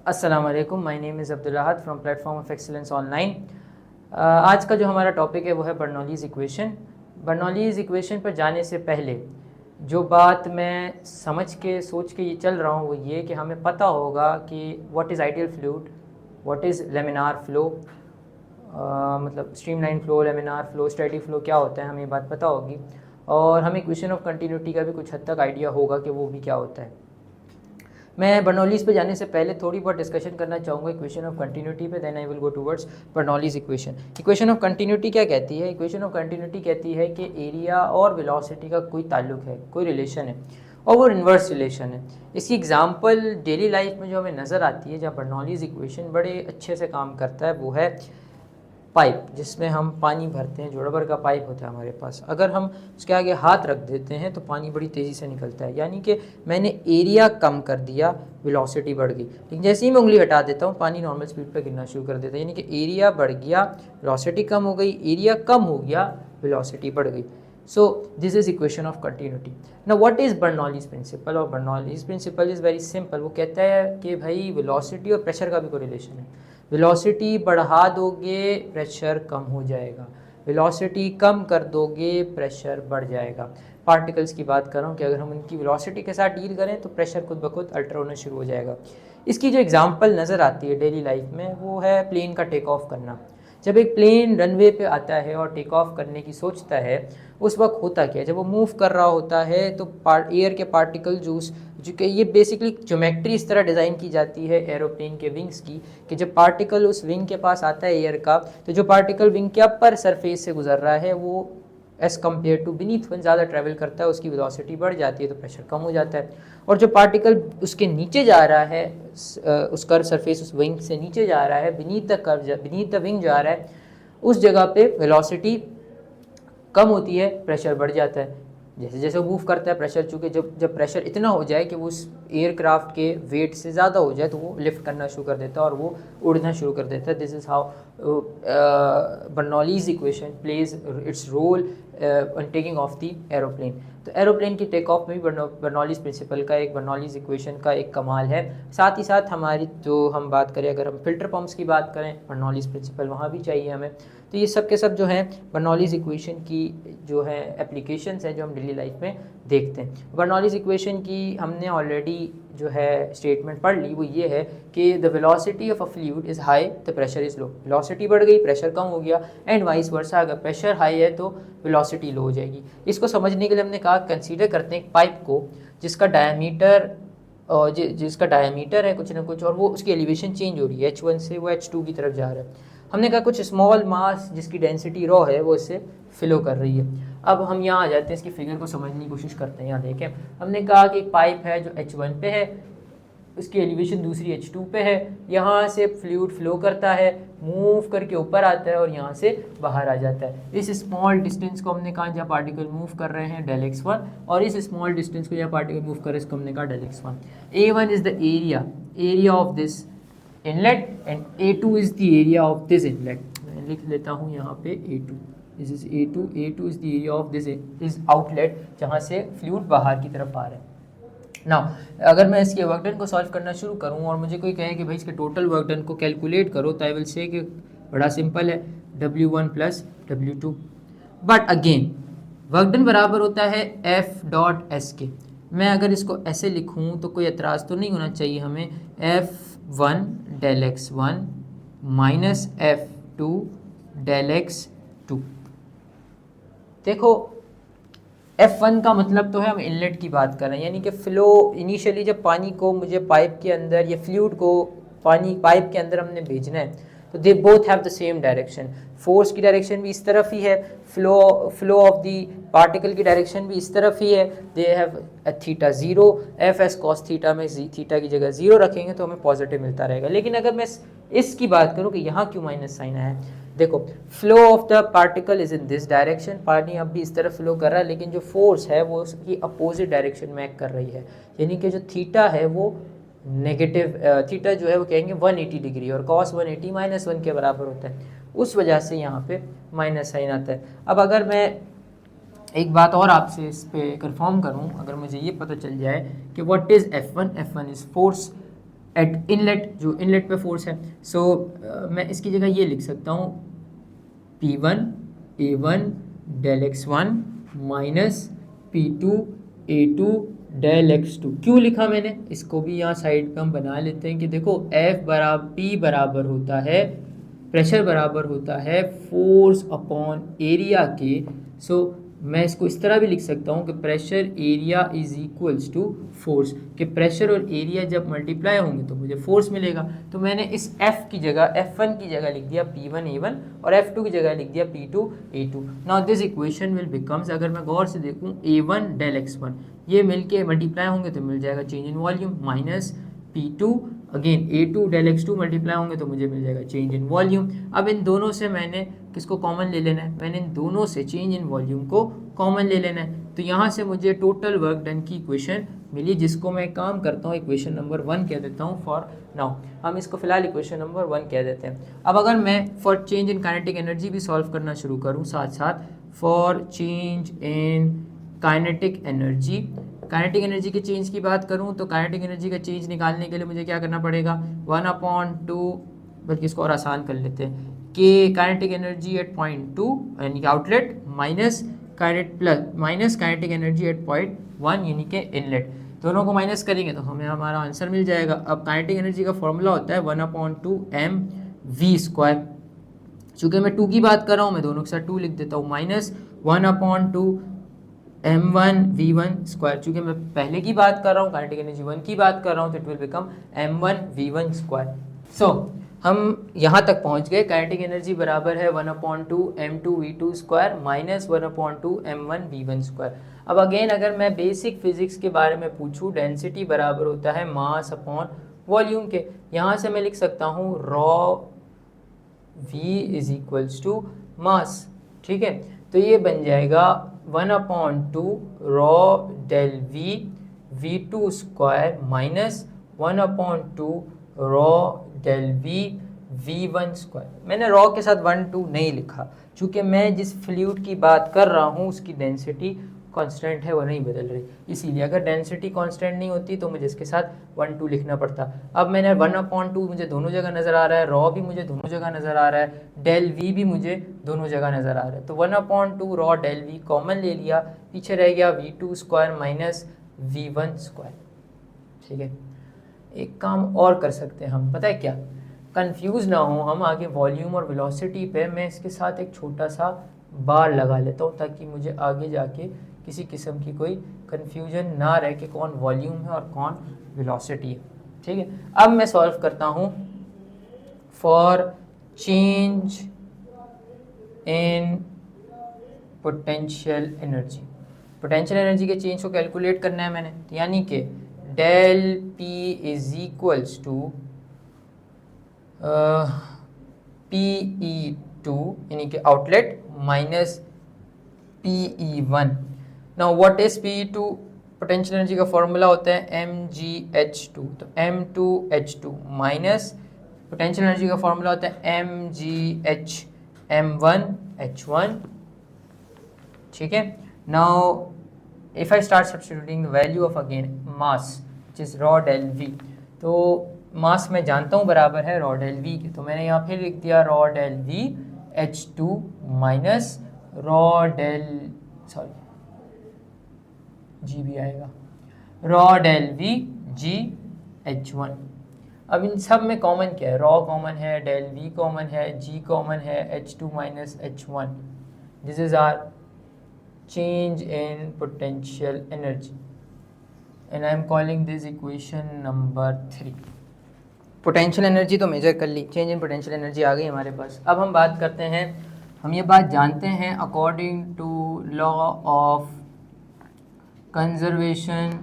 अस्सलाम वालेकुम, my name is Abdul Ahad from platform of excellence online. आज का जो हमारा टॉपिक है वो है बर्नौलीज़ इक्वेशन। बर्नौलीज़ इक्वेशन पर जाने से पहले जो बात मैं समझ के सोच के ये चल रहा हूँ वो ये कि हमें पता होगा कि what is ideal fluid, what is laminar flow, मतलब streamline flow, laminar flow, steady flow क्या होता है, हमें ये बात पता होगी। और हमें इक्वेशन ऑफ कंटिन्यूटी का भी कुछ हद तक आइडिया होगा कि वो भी क्या होता है। मैं बर्नौलीज़ पे जाने से पहले थोड़ी बहुत डिस्कशन करना चाहूँगा इक्वेशन ऑफ कंटिन्यूटी पे, then I will go towards Bernoulli's equation. Equation of continuity क्या कहती है? इक्वेशन ऑफ कंटिन्यूटी कहती है कि एरिया और वेलोसिटी का कोई ताल्लुक है, कोई रिलेशन है, और वो इन्वर्स रिलेशन है। इसकी एग्जांपल डेली लाइफ में जो हमें नज़र आती है जहाँ बर्नौलीज़ इक्वेशन बड़े अच्छे से काम करता है वो है पाइप, जिसमें हम पानी भरते हैं। जो रबर का पाइप होता है हमारे पास, अगर हम उसके आगे हाथ रख देते हैं तो पानी बड़ी तेज़ी से निकलता है। यानी कि मैंने एरिया कम कर दिया, वेलोसिटी बढ़ गई। लेकिन जैसे ही मैं उंगली हटा देता हूँ पानी नॉर्मल स्पीड पर गिरना शुरू कर देता है। यानी कि एरिया बढ़ गया, वेलोसिटी कम हो गई, एरिया कम हो गया, वेलोसिटी बढ़ गई। So this is equation of continuity. Now what is Bernoulli's principle? और Bernoulli's principle is very simple. वो कहता है कि भाई वेलोसिटी और प्रेशर का भी कोई रिलेशन है। वेलोसिटी बढ़ा दोगे प्रेशर कम हो जाएगा, वेलोसिटी कम कर दोगे प्रेशर बढ़ जाएगा। पार्टिकल्स की बात कर रहा हूँ कि अगर हम उनकी वेलोसिटी के साथ डील करें तो प्रेशर खुद ब खुद अल्टर होना शुरू हो जाएगा। इसकी जो एग्जांपल नज़र आती है डेली लाइफ में वो है प्लेन का टेक ऑफ करना। जब एक प्लेन रनवे पे आता है और टेक ऑफ करने की सोचता है उस वक्त होता क्या है, जब वो मूव कर रहा होता है तो एयर के पार्टिकल जो कि ये बेसिकली ज्योमेट्री इस तरह डिज़ाइन की जाती है एरोप्लेन के विंग्स की कि जब पार्टिकल उस विंग के पास आता है एयर का, तो जो पार्टिकल विंग के अपर सरफेस से गुजर रहा है वो as compare to beneath one ज़्यादा ट्रैवल करता है, उसकी वेलोसिटी बढ़ जाती है तो प्रेशर कम हो जाता है। और जो पार्टिकल उसके नीचे जा रहा है, उस कर्व सरफेस उस विंग से नीचे जा रहा है, बीनीथ द विंग जा रहा है, उस जगह पे वेलोसिटी कम होती है, प्रेशर बढ़ जाता है। जैसे जैसे वो मूव करता है प्रेशर, चूँकि जब प्रेशर इतना हो जाए कि वो उस एयरक्राफ्ट के वेट से ज़्यादा हो जाए तो वो लिफ्ट करना शुरू कर देता है और वो उड़ना शुरू कर देता है। This is how Bernoulli's equation plays its role on taking off the aeroplane. तो एरोप्लेन की टेक ऑफ में भी बर्नौलीज़ प्रिंसिपल का, एक बर्नौलीज़ इक्वेशन का एक कमाल है। साथ ही साथ हमारी जो हम बात करें, अगर हम फिल्टर पंप्स की बात करें, बर्नौलीज़ प्रिंसिपल वहाँ भी चाहिए हमें। तो ये सब के सब जो हैं बर्नौलीज़ इक्वेशन की जो है एप्लीकेशंस हैं जो हम डेली लाइफ में देखते हैं। बर्नौलीज़ इक्वेशन की हमने ऑलरेडी जो है स्टेटमेंट पढ़ ली, वो ये है कि the velocity of a fluid is high the pressure is low. Velocity बढ़ गई, प्रेशर कम हो गया, एंड वाइस वर्सा। अगर प्रेशर हाई है तो वेलोसिटी लो हो जाएगी। इसको समझने के लिए हमने कहा कंसीडर करते हैं एक पाइप को जिसका डायमीटर है कुछ ना कुछ, और वो उसकी एलिवेशन चेंज हो रही है, H1 से वो H2 की तरफ जा रहा है। हमने कहा कुछ स्मॉल मास जिसकी डेंसिटी रॉ है वो इससे फ्लो कर रही है। अब हम यहाँ आ जाते हैं, इसकी फिगर को समझने की कोशिश करते हैं। यहाँ देखें, हमने कहा कि एक पाइप है जो H1 पे है, उसकी एलिवेशन दूसरी H2 पे है। यहाँ से फ्लूइड फ्लो करता है, मूव करके ऊपर आता है और यहाँ से बाहर आ जाता है। इस स्मॉल डिस्टेंस को हमने कहा जहाँ पार्टिकल मूव कर रहे हैं डेल x1, और इस स्मॉल डिस्टेंस को जहाँ पार्टिकल मूव कर रहे हैं इसको हमने कहा del x1। A1 is the area of this inlet and A2 is the area of this inlet. मैं लिख लेता हूँ यहाँ पे A2, this is A2 is the area of this outlet जहाँ से फ्लूइड बाहर की तरफ आ रहा है। नाउ अगर मैं इसके वर्क डन को सॉल्व करना शुरू करूँ और मुझे कोई कहे कि भाई इसके टोटल वर्क डन को कैलकुलेट करो, तो आई विल से कि बड़ा सिंपल है, W1 plus W2। But again work done बराबर होता है F.S के। मैं अगर इसको ऐसे लिखूँ तो कोई एतराज़ तो नहीं होना चाहिए हमें। F1 del x1 minus F2 del x2। देखो F1 का मतलब तो है हम इनलेट की बात कर रहे हैं, यानी कि फ़्लो इनिशियली जब पानी को मुझे पाइप के अंदर या फ्लूइड को पानी पाइप के अंदर हमने भेजना है तो they both have the same direction. Force की डायरेक्शन भी इस तरफ ही है, फ्लो ऑफ द पार्टिकल की डायरेक्शन भी इस तरफ ही है। They have theta zero, F(s) cos theta में थीटा की जगह ज़ीरो रखेंगे तो हमें पॉजिटिव मिलता रहेगा। लेकिन अगर मैं इसकी बात करूँ कि यहाँ क्यों माइनस साइन आया है, देखो flow of the particle is in this direction, पानी अब भी इस तरफ फ्लो कर रहा है, लेकिन जो फोर्स है वो उसकी अपोजिट डायरेक्शन में एक्ट कर रही है। यानी कि जो थीटा है वो नेगेटिव, थीटा जो है वो कहेंगे 180 डिग्री, और cos 180 माइनस 1 के बराबर होता है। उस वजह से यहाँ पे माइनस साइन आता है। अब अगर मैं एक बात और आपसे इस पे कंफर्म करूँ, अगर मुझे ये पता चल जाए कि what is F1 is force at inlet, जो इनलेट पे फोर्स है। सो मैं इसकी जगह ये लिख सकता हूँ P1 A1 del x1 minus P2 A2 del x2। क्यों लिखा मैंने इसको भी यहाँ साइड पे हम बना लेते हैं कि देखो F बराबर P बराबर होता है, प्रेशर बराबर होता है फोर्स अपॉन एरिया के। सो मैं इसको इस तरह भी लिख सकता हूँ कि pressure area is equals to force, कि प्रेशर और एरिया जब मल्टीप्लाई होंगे तो मुझे फोर्स मिलेगा। तो मैंने इस F की जगह F1 की जगह लिख दिया P1 A1 और F2 की जगह लिख दिया P2 A2। Now this equation will becomes, अगर मैं गौर से देखूँ A1 डेल x1, ये मिलके मल्टीप्लाई होंगे तो मिल जाएगा change in volume, minus P2 again A2 del x2 multiply होंगे तो मुझे मिल जाएगा चेंज इन वॉल्यूम। अब इन दोनों से मैंने किसको कॉमन ले लेना है, मैंने इन दोनों से चेंज इन वॉल्यूम को कॉमन ले लेना है। तो यहाँ से मुझे टोटल वर्क डन की इक्वेशन मिली, जिसको मैं काम करता हूँ इक्वेशन नंबर 1 कह देता हूँ फॉर नाउ। हम इसको फिलहाल इक्वेशन नंबर 1 कह देते हैं। अब अगर मैं for change in kinetic energy भी सॉल्व करना शुरू करूँ साथ साथ, for change in kinetic energy, kinetic energy के चेंज की बात करूं तो काइनेटिक एनर्जी का चेंज निकालने के लिए मुझे क्या करना पड़ेगा, 1/2, बल्कि इसको और आसान कर लेते हैं कि काइनेटिक एनर्जी एट पॉइंट 2 यानी कि outlet minus kinetic energy at point 1 यानी कि इनलेट, दोनों को माइनस करेंगे तो हमें हमारा आंसर मिल जाएगा। अब काइनेटिक एनर्जी का फॉर्मूला होता है 1/2 mv²। चूँकि मैं 2 की बात कर रहा हूँ मैं दोनों के साथ 2 लिख देता हूँ, माइनस 1/2 m1 v1²। चूँकि मैं पहले की बात कर रहा हूँ काइनेटिक एनर्जी 1 की बात कर रहा हूँ तो it will become m1 v1²। सो हम यहाँ तक पहुँच गए, काइनेटिक एनर्जी बराबर है 1/2 m2 v2² minus 1/2 m1 v1²। अब अगेन अगर मैं बेसिक फिजिक्स के बारे में पूछूँ, डेंसिटी बराबर होता है मास अपॉन वॉल्यूम के। यहाँ से मैं लिख सकता हूँ rho v is equals to mass, ठीक है। तो ये बन जाएगा 1/2 rho del v v2² minus 1/2 rho del v v1²। मैंने रॉ के साथ 1 2 नहीं लिखा, चूँकि मैं जिस फ्लूइड की बात कर रहा हूँ उसकी डेंसिटी कांस्टेंट है, वो नहीं बदल रही, इसीलिए अगर डेंसिटी कांस्टेंट नहीं होती तो मुझे इसके साथ 1 2 लिखना पड़ता। अब मैंने 1/2 मुझे दोनों जगह नज़र आ रहा है, रॉ भी मुझे दोनों जगह नज़र आ रहा है, डेल वी भी मुझे दोनों जगह नज़र आ रहा है। तो 1/2 रॉ डेल वी कॉमन ले लिया, पीछे रह गया v2² माइनस v1², ठीक है। एक काम और कर सकते हैं हम, पता है क्या, कंफ्यूज ना हो हम आगे वॉल्यूम और वेलोसिटी पे, मैं इसके साथ एक छोटा सा बार लगा लेता हूँ ताकि मुझे आगे जाके किसी किस्म की कोई कन्फ्यूजन ना रहे कि कौन वॉल्यूम है और कौन वेलोसिटी है, ठीक है। अब मैं सॉल्व करता हूँ for change in potential energy. Potential energy के चेंज को कैलकुलेट करना है मैंने, यानी कि del P is equals to PE2 यानी कि outlet minus PE1। Now what is PE2, potential energy का फॉर्मूला होता है mgh2, तो m2h2 माइनस पोटेंशियल एनर्जी का फॉर्मूला होता है mgh m1h1, ठीक है। Now if I start substituting the value of again mass which is rho del v, तो मास मैं जानता हूँ बराबर है रॉ डेल वी के, तो मैंने यहाँ फिर लिख दिया rho del V h2 minus rho del g भी आएगा रॉ डेल वी जी h1। अब इन सब में कॉमन क्या है, रॉ कॉमन है, डेल वी कॉमन है, जी कॉमन है, h2 minus h1। This is our change in potential energy and I am calling this equation number 3। Potential energy तो measure कर ली, चेंज इन पोटेंशियल एनर्जी आ गई हमारे पास। अब हम बात करते हैं, हम ये बात जानते हैं according to law of conservation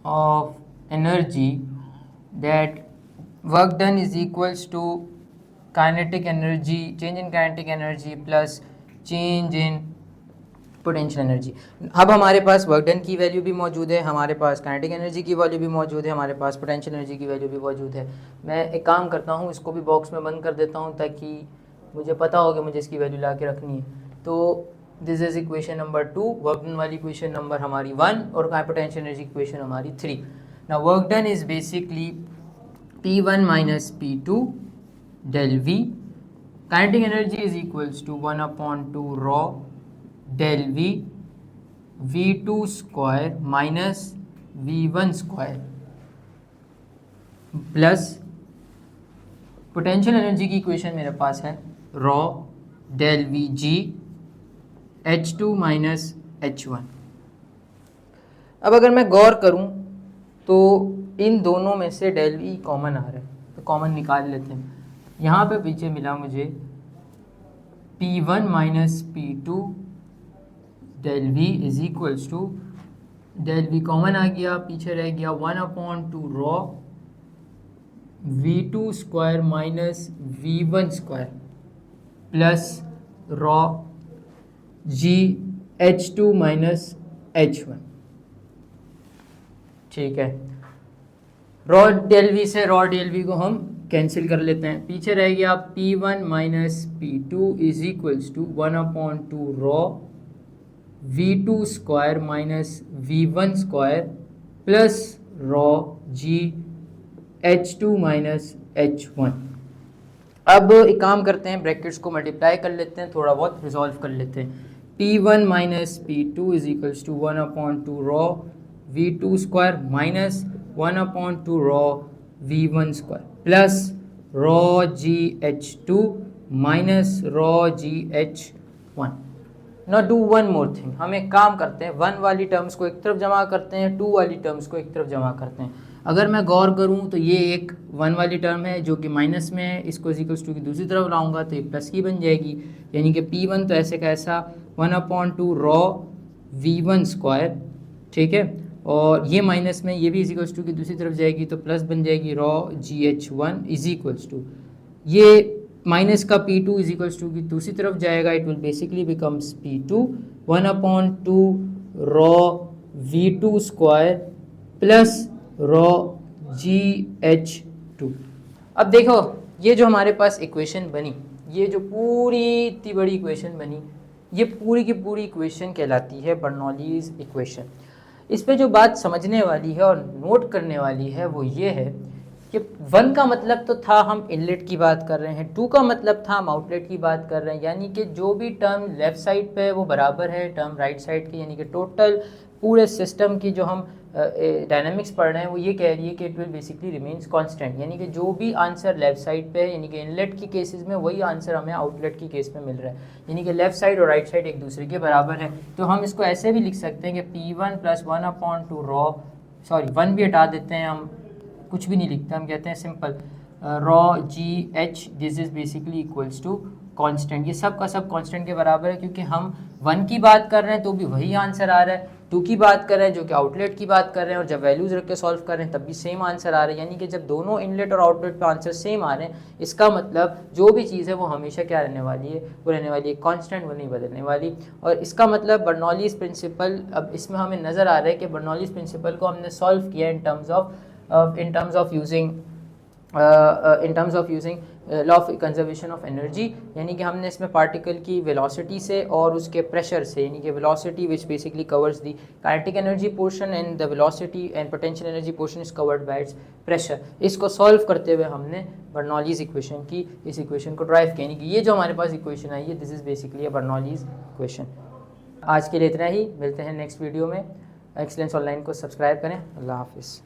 of energy that work done is equals to kinetic energy, change in kinetic energy plus change in potential energy. अब हमारे पास वर्क डन की वैल्यू भी मौजूद है, हमारे पास काइनेटिक एनर्जी की वैल्यू भी मौजूद है, हमारे पास पोटेंशियल एनर्जी की वैल्यू भी मौजूद है। मैं एक काम करता हूँ, इसको भी बॉक्स में बंद कर देता हूँ ताकि मुझे पता हो कि मुझे इसकी वैल्यू ला के रखनी है। तो this is equation number 2, work done वाली इक्वेशन नंबर हमारी 1 और पोटेंशियल एनर्जी इक्वेशन हमारी 3। Now work done is basically P1 minus P2 del V. Kinetic energy is equals to 1 upon 2 rho del V V2 square minus V1 square plus potential energy की equation मेरे पास है rho del V g H2 minus H1। अब अगर मैं गौर करूं तो इन दोनों में से डेल वी कॉमन आ रहा है, तो कॉमन निकाल लेते हैं। यहाँ पे पीछे मिला मुझे P1 minus P2 del V is equals to, del V common आ गया, पीछे रह गया 1 upon 2 rho V2 square minus V1 square plus rho g H2 minus H1। ठीक है, रॉ डेल वी से रॉ डेल वी को हम कैंसिल कर लेते हैं, पीछे रह गया P1 minus P2 is equals to 1 upon 2 rho V2 square minus V1 square plus rho g H2 minus H1। अब एक काम करते हैं, ब्रैकेट्स को मल्टीप्लाई कर लेते हैं, थोड़ा बहुत रिजॉल्व कर लेते हैं। P1 minus P2 is equals to 1 upon 2 rho V2 square minus 1 upon 2 rho V1 square plus rho g H2 minus rho g H1। Now do one more thing, हम एक काम करते हैं, 1 वाली टर्म्स को एक तरफ जमा करते हैं, 2 वाली टर्म्स को एक तरफ जमा करते हैं। अगर मैं गौर करूं तो ये एक 1 वाली टर्म है जो कि माइनस में है, इसको इक्वल्स टू की दूसरी तरफ लाऊंगा तो ये प्लस की बन जाएगी, यानी कि P1 तो ऐसे का ऐसा 1 अपॉन 2 रॉ V1 स्क्वायर, ठीक है, और ये माइनस में, ये भी इक्वल्स टू की दूसरी तरफ जाएगी तो प्लस बन जाएगी rho GH1 is equals to, ये माइनस का P2 इज इक्वल्स टू की दूसरी तरफ जाएगा, it will basically becomes P2 1 upon 2 rho V2 square plus rho GH2। अब देखो ये जो हमारे पास इक्वेशन बनी, ये जो पूरी इतनी बड़ी इक्वेशन बनी, ये पूरी की पूरी इक्वेशन कहलाती है बर्नौलीज इक्वेशन। इस पे जो बात समझने वाली है और नोट करने वाली है वो ये है कि 1 का मतलब तो था हम इनलेट की बात कर रहे हैं, 2 का मतलब था हम आउटलेट की बात कर रहे हैं, यानी कि जो भी टर्म लेफ़्ट साइड पे है वो बराबर है टर्म राइट साइड की, यानी कि टोटल पूरे सिस्टम की जो हम डायनामिक्स पढ़ रहे हैं वो ये कह रही है कि it will basically remains constant, यानी कि जो भी आंसर लेफ़्ट साइड पे है, यानी कि इनलेट की केसेस में वही आंसर हमें आउटलेट की केस में मिल रहा है, यानी कि लेफ़्ट साइड और राइट साइड एक दूसरे के बराबर है। तो हम इसको ऐसे भी लिख सकते हैं कि P1 plus 1 upon 2 raw, sorry 1 भी हटा देते हैं, हम कुछ भी नहीं लिखते, हम कहते हैं simple rho GH, this is basically equals to constant. ये सब का सब कांस्टेंट के बराबर है, क्योंकि हम 1 की बात कर रहे हैं तो भी वही आंसर आ रहा है, 2 की बात कर रहे हैं जो कि आउटलेट की बात कर रहे हैं, और जब वैल्यूज़ रख के सॉल्व कर रहे हैं तब भी सेम आंसर आ रहा है, यानी कि जब दोनों इनलेट और आउटलेट पे आंसर सेम आ रहे हैं, इसका मतलब जो भी चीज़ है वो हमेशा क्या रहने वाली है, वो रहने वाली है कांस्टेंट, वो नहीं बदलने वाली। और इसका मतलब बर्नौलीज प्रिंसिपल, अब इसमें हमें नज़र आ रहा है कि बर्नौलीज प्रिंसिपल को हमने सॉल्व किया in terms of using law of conservation of energy, यानी कि हमने इसमें पार्टिकल की वेलोसिटी से और उसके प्रेशर से, यानी कि velocity which basically covers the kinetic energy portion and the velocity and potential energy portion is covered by it's pressure, इसको सॉल्व करते हुए हमने बर्नौलीज इक्वेशन की इस इक्वेशन को ड्राइव किया, यानी कि ये जो हमारे पास इक्वेशन आई है this is basically a Bernoulli's equation. आज के लिए इतना ही, मिलते हैं नेक्स्ट वीडियो में। एक्सीलेंस ऑनलाइन को सब्सक्राइब करें। अल्लाह हाफिज़।